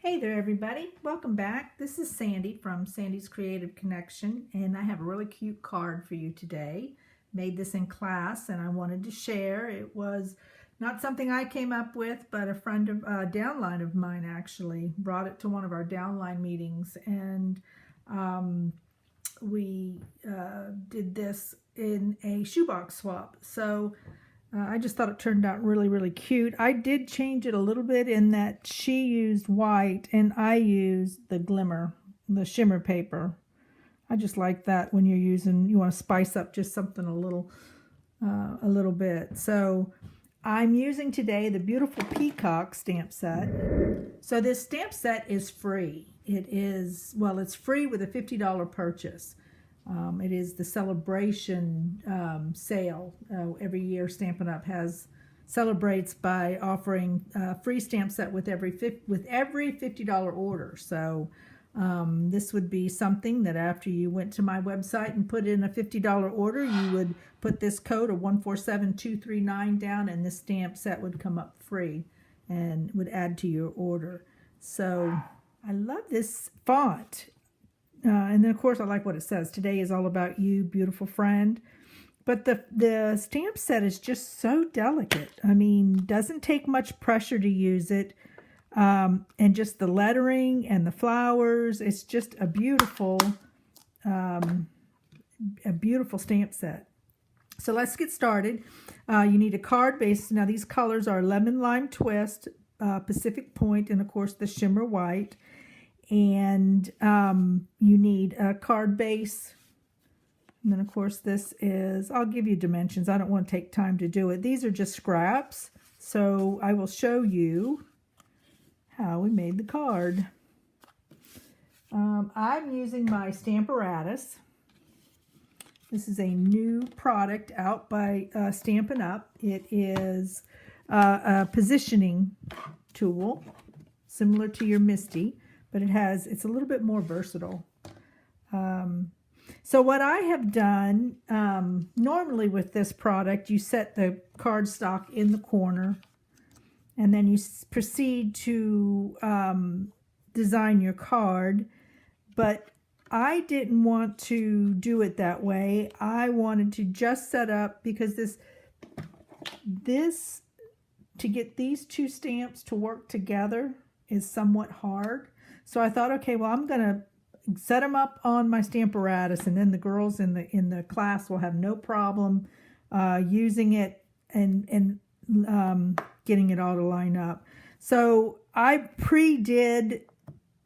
Hey there everybody, welcome back. This is Sandy from Sandy's Creative Connection, and I have a really cute card for you today. Made this in class and I wanted to share. It was not something I came up with, but a friend of downline of mine actually brought it to one of our downline meetings, and we did this in a shoebox swap. So I just thought it turned out really, really cute. I did change it a little bit in that she used white and I used the glimmer, the shimmer paper. I just like that when you're using, you want to spice up just something a little bit. So I'm using today the beautiful Peacock stamp set. So this stamp set is free. It is, well, it's free with a $50 purchase. It is the celebration sale. Every year Stampin' Up! Celebrates by offering a free stamp set with every $50 order. So this would be something that after you went to my website and put in a $50 order, you would put this code of 147239 down, and this stamp set would come up free and would add to your order. So I love this font. And then, of course, I like what it says. Today is all about you, beautiful friend. But the stamp set is just so delicate. I mean, doesn't take much pressure to use it. And just the lettering and the flowers. It's just a beautiful stamp set. So let's get started. You need a card base. Now, these colors are Lemon Lime Twist, Pacific Point, and, of course, the Shimmer White. And you need a card base, and then of course this is, I'll give you dimensions. I don't want to take time to do it. These are just scraps, so I will show you how we made the card. I'm using my Stamparatus. This is a new product out by Stampin' Up! It is a positioning tool similar to your Misty, but it's a little bit more versatile. So what I have done, normally with this product, you set the cardstock in the corner, and then you proceed to design your card. But I didn't want to do it that way. I wanted to just set up, because this to get these two stamps to work together is somewhat hard. So I thought, okay, well, I'm going to set them up on my Stamparatus, and then the girls in the class will have no problem using it and getting it all to line up. So I pre-did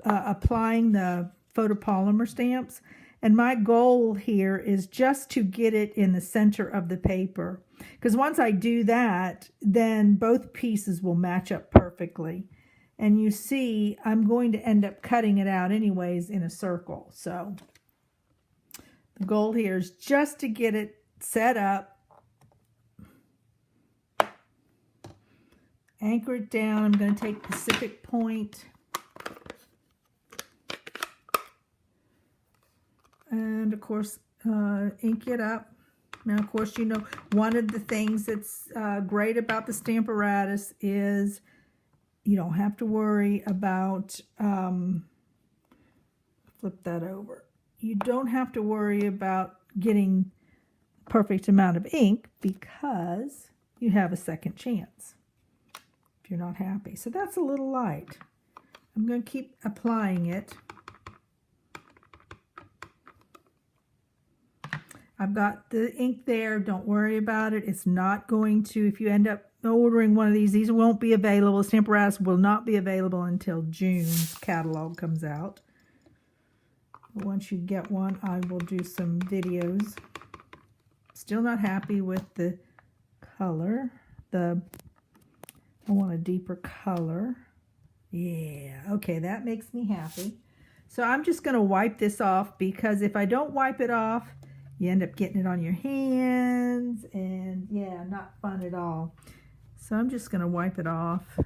applying the photopolymer stamps, and my goal here is just to get it in the center of the paper, because once I do that, then both pieces will match up perfectly. And you see, I'm going to end up cutting it out anyways in a circle. So the goal here is just to get it set up, anchor it down. I'm going to take Pacific Point, and of course ink it up. Now, of course, you know, one of the things that's great about the Stamparatus is you don't have to worry about, flip that over. You don't have to worry about getting perfect amount of ink, because you have a second chance if you're not happy. So that's a little light. I'm going to keep applying it. I've got the ink there. Don't worry about it. It's not going to, if you end up ordering one of these won't be available. Stamparatus will not be available until June's catalog comes out. But once you get one, I will do some videos. Still not happy with the color. I want a deeper color. Yeah, okay, that makes me happy. So I'm just going to wipe this off, because if I don't wipe it off, you end up getting it on your hands, and yeah, not fun at all. So I'm just going to wipe it off.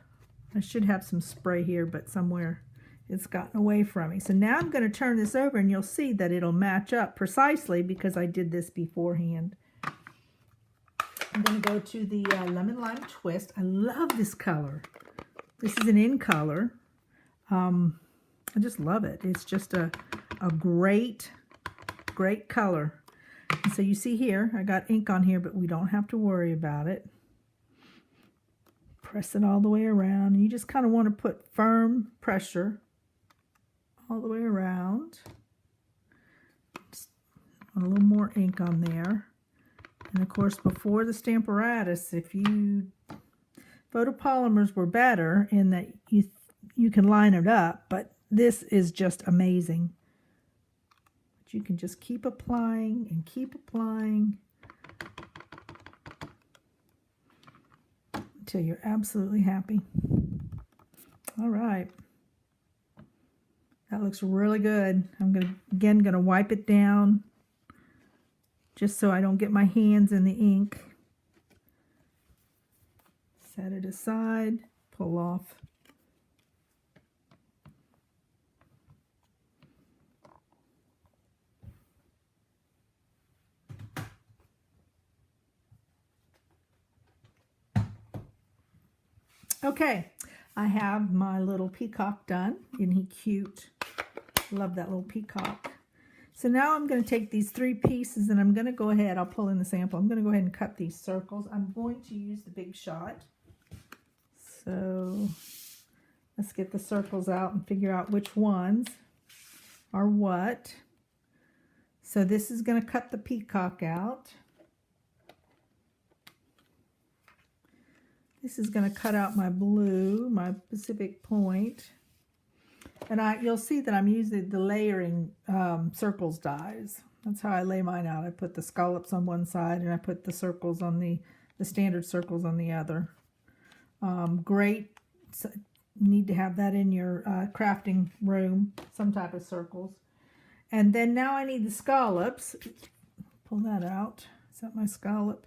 I should have some spray here, but somewhere it's gotten away from me. So now I'm going to turn this over, and you'll see that it'll match up precisely because I did this beforehand. I'm going to go to the Lemon Lime Twist. I love this color. This is an in color. I just love it. It's just a great color. And so you see here, I got ink on here, but we don't have to worry about it. Press it all the way around. You just kind of want to put firm pressure all the way around. Just want a little more ink on there. And of course, before the Stamparatus, if you photopolymers were better in that you can line it up, but this is just amazing. But you can just keep applying and keep applying until you're absolutely happy. All right. That looks really good. I'm gonna wipe it down just so I don't get my hands in the ink. Set it aside, pull off. Okay, I have my little peacock done. Isn't he cute? Love that little peacock. So now I'm going to take these 3 pieces and I'm going to go ahead, I'll pull in the sample. I'm going to go ahead and cut these circles. I'm going to use the Big Shot. So let's get the circles out and figure out which ones are what. So this is going to cut the peacock out. This is going to cut out my blue, my Pacific Point. And you'll see that I'm using the layering circles dies. That's how I lay mine out. I put the scallops on one side and I put the circles on the standard circles on the other. Great. So need to have that in your crafting room, some type of circles. And then now I need the scallops. Pull that out. Is that my scallop?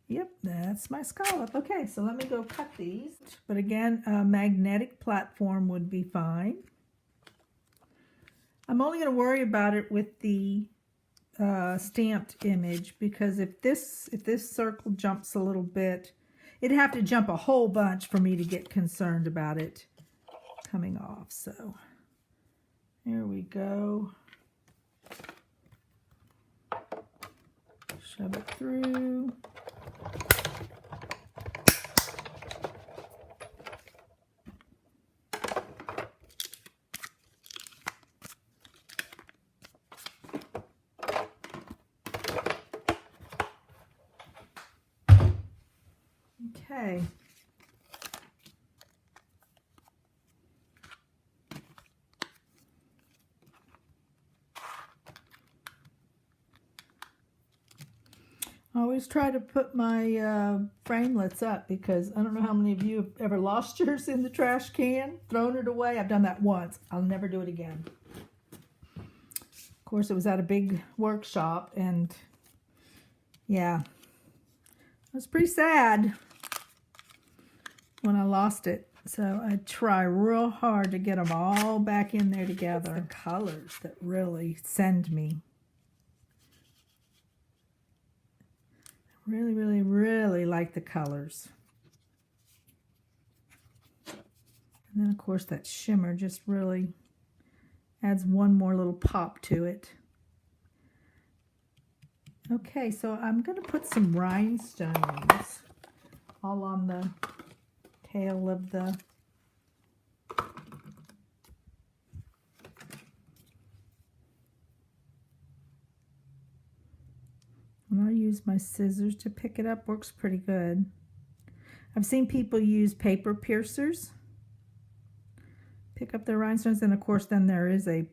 Yep, that's my scallop. Okay, so let me go cut these. But again, a magnetic platform would be fine. I'm only going to worry about it with the stamped image, because if this circle jumps a little bit, it'd have to jump a whole bunch for me to get concerned about it coming off. So here we go. Shove it through. Okay. I always try to put my framelits up, because I don't know how many of you have ever lost yours in the trash can, thrown it away. I've done that once. I'll never do it again. Of course, it was at a big workshop, and yeah, it was pretty sad when I lost it. So I try real hard to get them all back in there together. It's the colors that really send me. Really, really, really like the colors. And then, of course, that shimmer just really adds one more little pop to it. Okay, so I'm going to put some rhinestones all on the tail of the and I'll use my scissors to pick it up. Works pretty good. I've seen people use paper piercers, pick up their rhinestones, and of course then there is a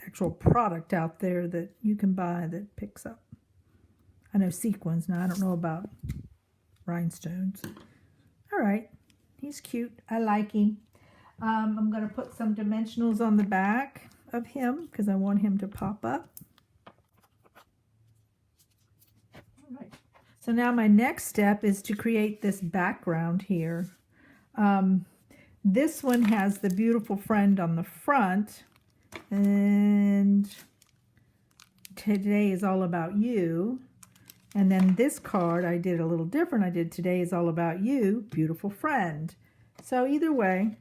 actual product out there that you can buy that picks up. I know sequins. Now I don't know about rhinestones. All right, he's cute. I like him. I'm going to put some dimensionals on the back of him because I want him to pop up. All right. So now my next step is to create this background here. This one has the beautiful friend on the front, and today is all about you. And then this card I did a little different. I did today is all about you, beautiful friend. So either way,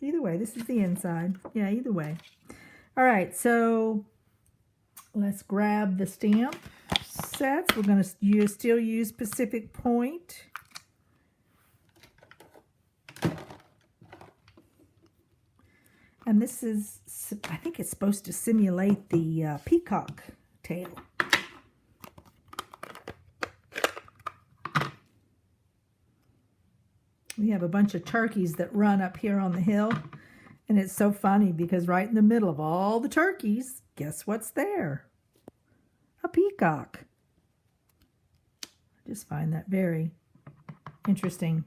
Either way, this is the inside. Yeah, either way. All right, so let's grab the stamp sets. We're going to still use Pacific Point. And this is, I think it's supposed to simulate the peacock tail. We have a bunch of turkeys that run up here on the hill. And it's so funny because right in the middle of all the turkeys, guess what's there? A peacock. I just find that very interesting.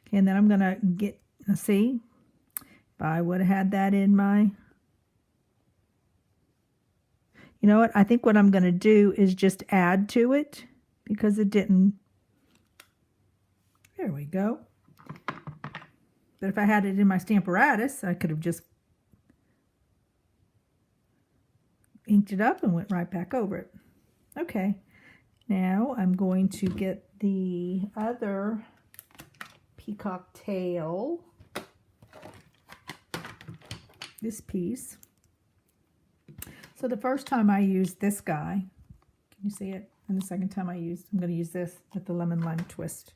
Okay, and then I'm going to get, see, if I would have had that in my, you know what, I think what I'm going to do is just add to it because it didn't, there we go. But if I had it in my Stamparatus, I could have just inked it up and went right back over it. Okay, now I'm going to get the other peacock tail, this piece. So the first time I used this guy, can you see it? And the second time I'm going to use this with the lemon lime twist.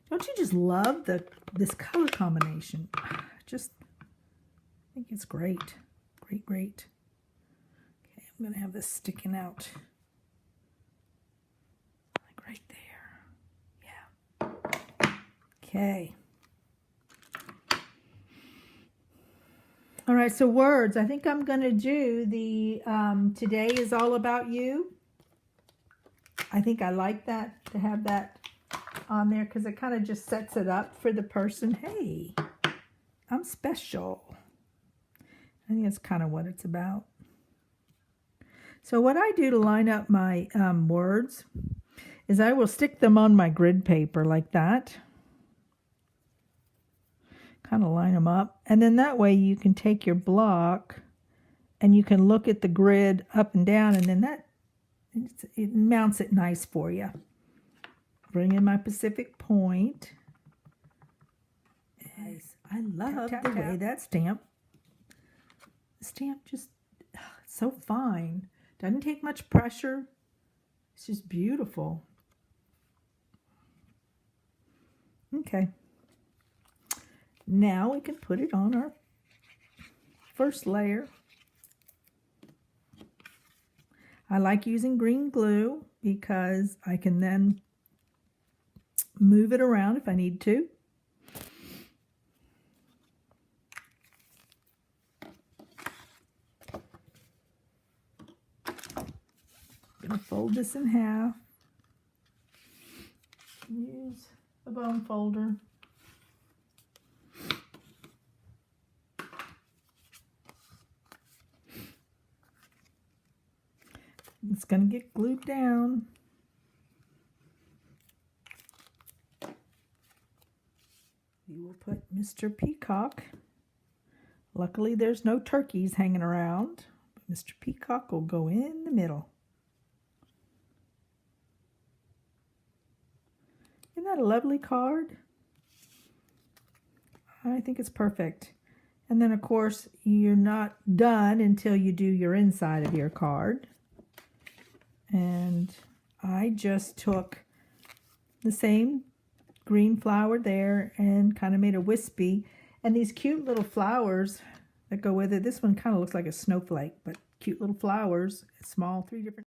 Don't you just love this color combination? Just, I think it's great. Great, great. Okay, I'm going to have this sticking out. Like right there. Yeah. Okay. All right, so words. I think I'm going to do the Today is All About You. I think I like that, to have that on there because it kind of just sets it up for the person. Hey, I'm special. I think that's kind of what it's about. So what I do to line up my words is I will stick them on my grid paper like that. Kind of line them up. And then that way you can take your block and you can look at the grid up and down, and then it mounts it nice for you. Bring in my Pacific Point. Nice. I love the way that stamp just, it's so fine. Doesn't take much pressure. It's just beautiful. Okay. Now we can put it on our first layer. I like using green glue because I can then move it around if I need to. I'm going to fold this in half. Use a bone folder. It's going to get glued down. We will put Mr. Peacock. Luckily, there's no turkeys hanging around. But Mr. Peacock will go in the middle. Isn't that a lovely card? I think it's perfect. And then, of course, you're not done until you do your inside of your card. And I just took the same green flower there and kind of made a wispy. And these cute little flowers that go with it. This one kind of looks like a snowflake, but cute little flowers, small, 3 different